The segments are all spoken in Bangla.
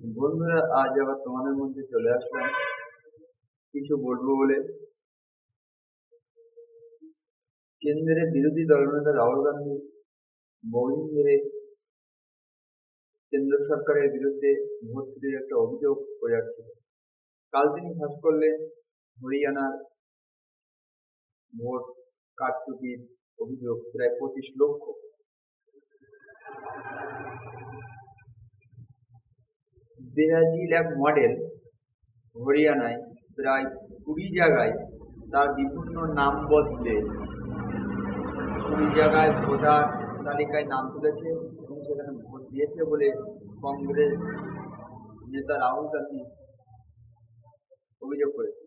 বন্ধুরা, আজ আবার তোমাদের মধ্যে চলে আসলাম কিছু বলবো বলে। কেন্দ্রের বিরোধী দলনেতা রাহুল গান্ধী বহুদিন ধরে কেন্দ্র সরকারের বিরুদ্ধে ভোট চুরির একটা অভিযোগ করে যাচ্ছিল। কাল তিনি ফাঁস করলেন হরিয়ানার ভোট কারচুপির অভিযোগ প্রায় 25 লক্ষ। ব্রাজিল এক মডেল হরিয়ানায় প্রায় 20 জায়গায় তার বিভিন্ন নাম বদলে 20 জায়গায় ভোটার তালিকায় নাম তুলেছে এবং সেখানে ভোট দিয়েছে বলে কংগ্রেস নেতা রাহুল গান্ধী অভিযোগ করেছে।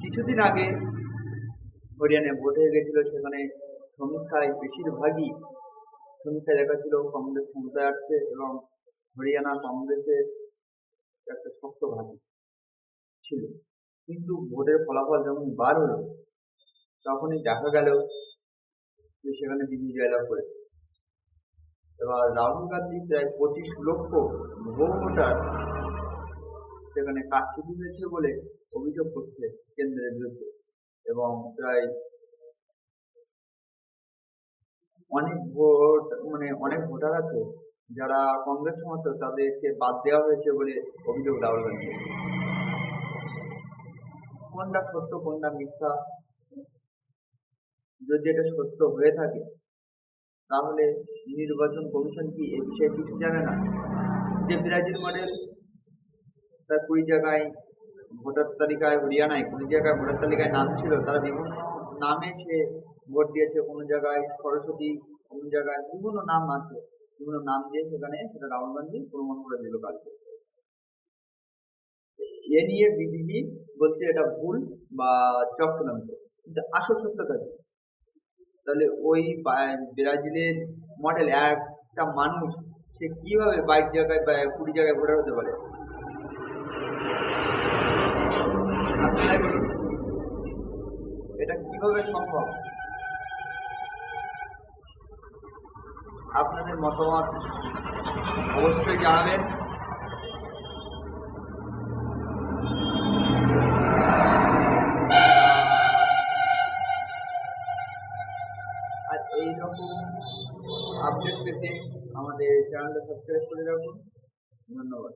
কিছুদিন আগে হরিয়ানায় ভোট হয়ে গেছিল, সেখানে সমীক্ষায় বেশিরভাগই সমীক্ষায় দেখাচ্ছিল কংগ্রেস ক্ষমতায় আসছে এবং হরিয়ানা কংগ্রেসের একটা শক্ত ঘাঁটি ছিল। কিন্তু ভোটের ফলাফল যখন বার হলো তখনই দেখা গেল যে সেখানে দিল্লি জয়লাভ করেছে। এবার রাহুল গান্ধী প্রায় 25 লক্ষ ভোটার সেখানে কারচুপি হয়েছে বলে অভিযোগ করছে কেন্দ্রের বিরুদ্ধে। এবং প্রায় অনেক ভোটার আছে যারা কংগ্রেস সমর্থক, তাদেরকে বাদ দেওয়া হয়েছে বলে অভিযোগ রাহুল গান্ধী। কোনটা সত্য কোনটা মিথ্যা, যদি এটা সত্য হয়ে থাকে তাহলে নির্বাচন কমিশন কি এ বিষয়ে কিছু জানে না? যে ব্রাজিল মডেল তার 20 জায়গায় ভোটার তালিকায়, হরিয়ানায় 20 জায়গায় ভোটার তালিকায় নাম ছিল, তারা বিভিন্ন নামে সে ভোট দিয়েছে। কোনো জায়গায় সরস্বতী, কোনো জায়গায় বিভিন্ন নাম আছে, বিভিন্ন নাম দিয়ে সেখানে সেটা রাহুল গান্ধী প্রমাণ করে দিল কালকে। এ নিয়ে বিজেপি বলছে এটা ভুল বা চক্রান্ত, কিন্তু আসল সত্যটা কি? তাহলে ওই ব্রাজিলের মডেল একটা মানুষ সে কিভাবে 22 জায়গায় বা 20 জায়গায় ভোটার হতে পারে? আপনারা বলুন, এটা কিভাবে সম্ভব? আপনাদের মতামত অবশ্যই জানাবেন। আর এইরকম আপডেট পেতে আমাদের চ্যানেলটা সাবস্ক্রাইব করে রাখুন। ধন্যবাদ।